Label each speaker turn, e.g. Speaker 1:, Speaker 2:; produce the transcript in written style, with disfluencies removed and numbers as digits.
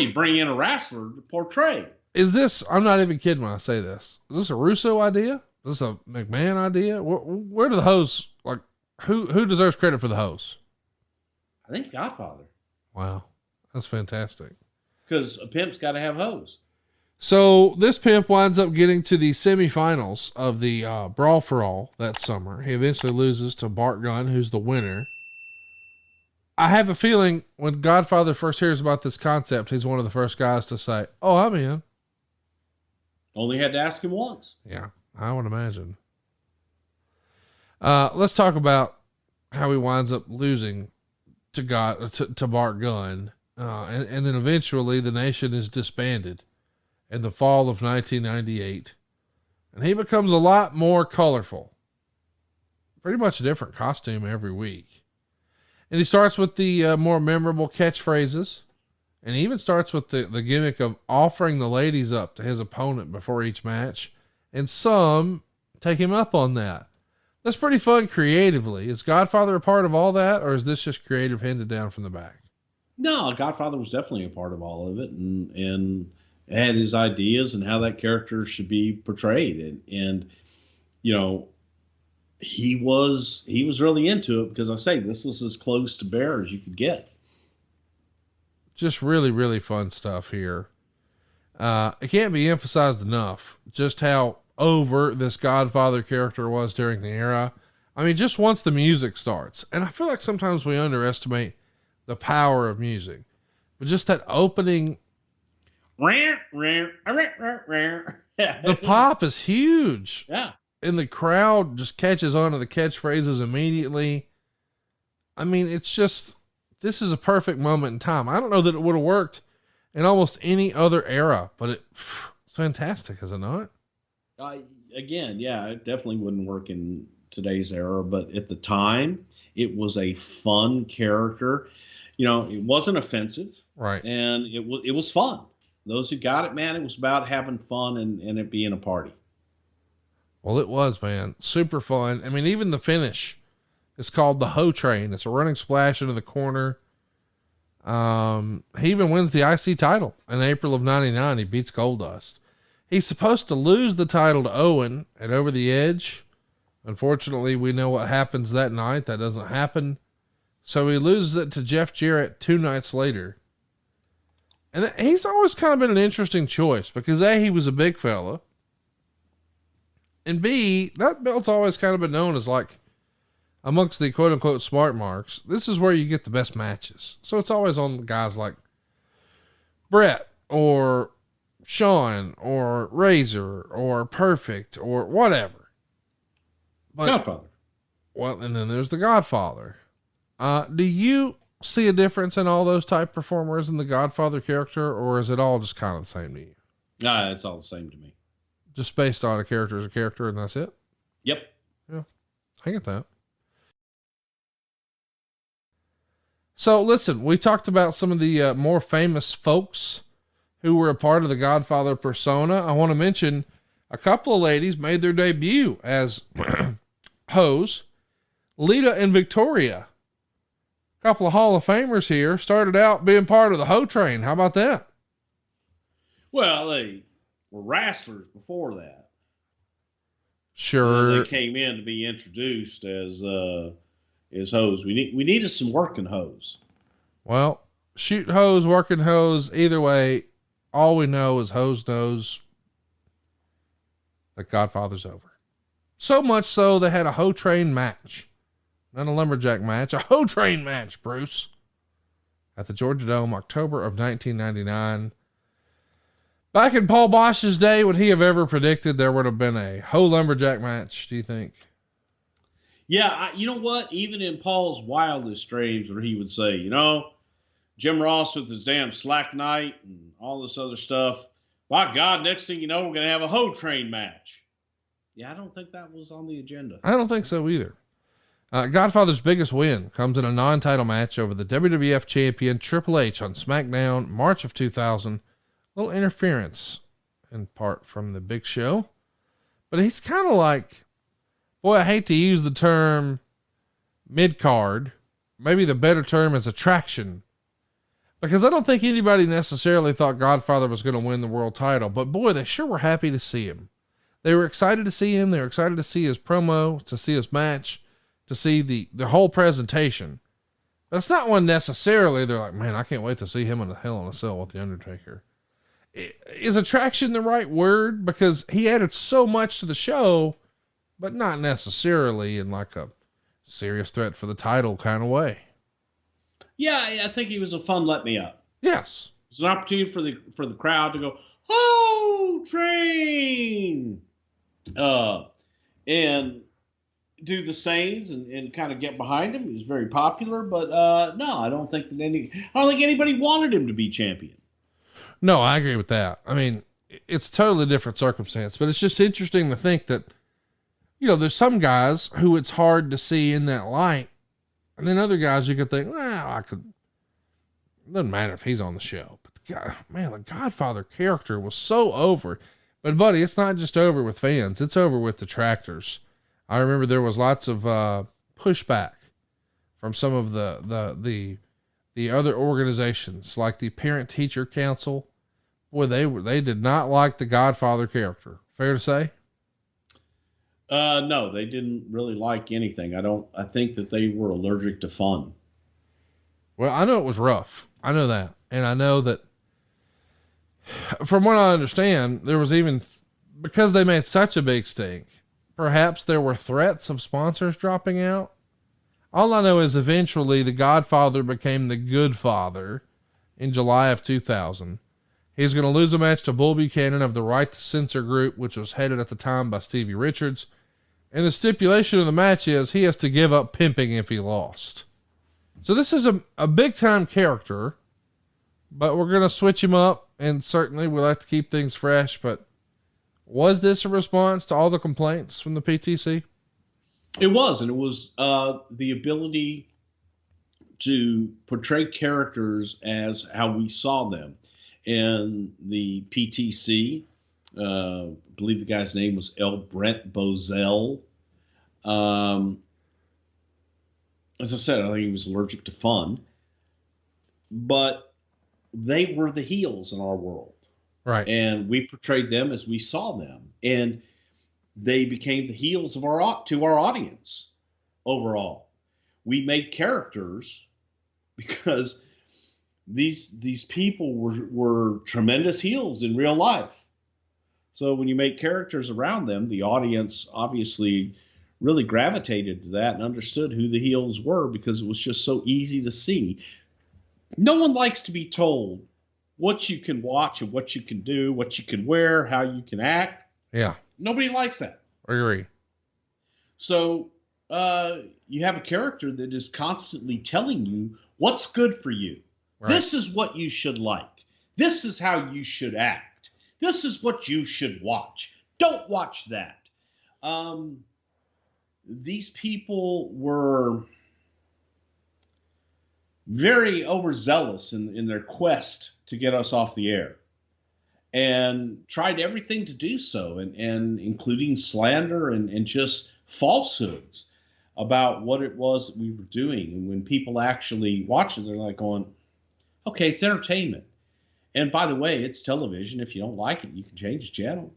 Speaker 1: you bring in a wrestler to portray.
Speaker 2: Is this, I'm not even kidding when I say this, is this a Russo idea? Is this a McMahon idea? Where do the hoes, like, who deserves credit for the hoes?
Speaker 1: I think Godfather.
Speaker 2: Wow. That's fantastic.
Speaker 1: Because a pimp's got to have hoes.
Speaker 2: So this pimp winds up getting to the semifinals of the Brawl for All that summer. He eventually loses to Bart Gunn, who's the winner. I have a feeling when Godfather first hears about this concept, he's one of the first guys to say, "Oh, I'm in."
Speaker 1: Only had to ask him once.
Speaker 2: Yeah, I would imagine. Let's talk about how he winds up losing to Bart Gunn. And then eventually the Nation is disbanded in the fall of 1998. And he becomes a lot more colorful. Pretty much a different costume every week. And he starts with the more memorable catchphrases. And he even starts with the gimmick of offering the ladies up to his opponent before each match. And some take him up on that. That's pretty fun creatively. Is Godfather a part of all that, or is this just creative handed down from the back?
Speaker 1: No, Godfather was definitely a part of all of it, and had his ideas and how that character should be portrayed. And you know, he was really into it, because I say this was as close to Bear as you could get.
Speaker 2: Just really, really fun stuff here. It can't be emphasized enough just how over this Godfather character was during the era. I mean, just once the music starts, and I feel like sometimes we underestimate the power of music, but just that opening, the pop is huge.
Speaker 1: Yeah.
Speaker 2: And the crowd just catches on to the catchphrases immediately. I mean, it's just, this is a perfect moment in time. I don't know that it would have worked in almost any other era, but it's fantastic, is it not?
Speaker 1: Again, yeah, it definitely wouldn't work in today's era, but at the time it was a fun character. You know, it wasn't offensive,
Speaker 2: right?
Speaker 1: And it was fun. Those who got it, man, it was about having fun and it being a party.
Speaker 2: Well, it was, man, super fun. I mean, even the finish is called the Ho Train. It's a running splash into the corner. He even wins the IC title in April of '99. He beats Goldust. He's supposed to lose the title to Owen at Over the Edge. Unfortunately, we know what happens that night. That doesn't happen. So he loses it to Jeff Jarrett 2 nights later. And he's always kind of been an interesting choice because A, he was a big fella. And B, that belt's always kind of been known as, like, amongst the quote unquote smart marks, this is where you get the best matches. So it's always on guys like Brett or Sean or Razor or Perfect or whatever. But,
Speaker 1: Godfather.
Speaker 2: Well, and then there's the Godfather. Do you see a difference in all those type performers in the Godfather character, or is it all just kind of the same to you?
Speaker 1: It's all the same to me.
Speaker 2: Just based on a character as a character, and that's it?
Speaker 1: Yep.
Speaker 2: Yeah, I get that. So listen, we talked about some of the more famous folks who were a part of the Godfather persona. I want to mention a couple of ladies made their debut as hoes. Lita and Victoria, a couple of Hall of Famers here, started out being part of the Ho Train. How about that?
Speaker 1: Well, they were wrestlers before that.
Speaker 2: Sure.
Speaker 1: They came in to be introduced as hoes. We needed some working hoes.
Speaker 2: Well, shoot hoes, working hoes, either way, all we know is hoes knows that Godfather's over. So much so they had a Ho Train match. Not a lumberjack match, a Ho Train match, Bruce. At the Georgia Dome, October of 1999. Back in Paul Bosch's day, would he have ever predicted there would have been a Ho lumberjack match, do you think?
Speaker 1: Yeah, you know what? Even in Paul's wildest dreams, where he would say, you know, Jim Ross with his damn Slack Night and all this other stuff. By God, next thing you know, we're going to have a Ho Train match. Yeah, I don't think that was on the agenda.
Speaker 2: I don't think so either. Godfather's biggest win comes in a non-title match over the WWF champion Triple H on SmackDown, March of 2000. A little interference in part from the Big Show, but he's kind of like, boy, I hate to use the term mid-card. Maybe the better term is attraction. Because I don't think anybody necessarily thought Godfather was going to win the world title, but boy, they sure were happy to see him. They were excited to see him. They were excited to see his promo, to see his match, to see the whole presentation. But it's not one necessarily they're like, man, I can't wait to see him in a Hell in a Cell with The Undertaker. Is attraction the right word? Because he added so much to the show, but not necessarily in like a serious threat for the title kind of way.
Speaker 1: Yeah, I think he was a fun let me up.
Speaker 2: Yes.
Speaker 1: It's an opportunity for the crowd to go, oh, Train! And do the sayings and kind of get behind him. He was very popular, but no, I don't think anybody wanted him to be champion.
Speaker 2: No, I agree with that. I mean, it's totally different circumstance, but it's just interesting to think that, you know, there's some guys who it's hard to see in that light. And then other guys you could think, well, it doesn't matter if he's on the show. But the Godfather character was so over. But buddy, it's not just over with fans. It's over with detractors. I remember there was lots of pushback from some of the other organizations, like the Parent Teacher Council. Boy, they did not like the Godfather character. Fair to say?
Speaker 1: No, they didn't really like anything. I think that they were allergic to fun.
Speaker 2: Well, I know it was rough. I know that. And I know that from what I understand, there was even, because they made such a big stink, perhaps there were threats of sponsors dropping out. All I know is eventually the Godfather became the Good Father in July of 2000. He's going to lose a match to Bull Buchanan of the Right to Censor group, which was headed at the time by Stevie Richards. And the stipulation of the match is he has to give up pimping if he lost. So this is a big time character, but we're going to switch him up, and certainly we like to keep things fresh. But was this a response to all the complaints from the PTC?
Speaker 1: It was, and it was the ability to portray characters as how we saw them. And the PTC, I believe the guy's name was L. Brent Bozell. As I said, I think he was allergic to fun. But they were the heels in our world.
Speaker 2: Right.
Speaker 1: And we portrayed them as we saw them. And they became the heels of our audience overall. We made characters because these people were tremendous heels in real life. So when you make characters around them, the audience obviously really gravitated to that and understood who the heels were because it was just so easy to see. No one likes to be told what you can watch and what you can do, what you can wear, how you can act.
Speaker 2: Yeah.
Speaker 1: Nobody likes that.
Speaker 2: I agree.
Speaker 1: So you have a character that is constantly telling you what's good for you. Right. This is what you should like. This is how you should act. This is what you should watch. Don't watch that. These people were very overzealous in their quest to get us off the air and tried everything to do so, and including slander and just falsehoods about what it was that we were doing. And when people actually watch it, they're like going, okay, it's entertainment. And by the way, it's television. If you don't like it, you can change the channel.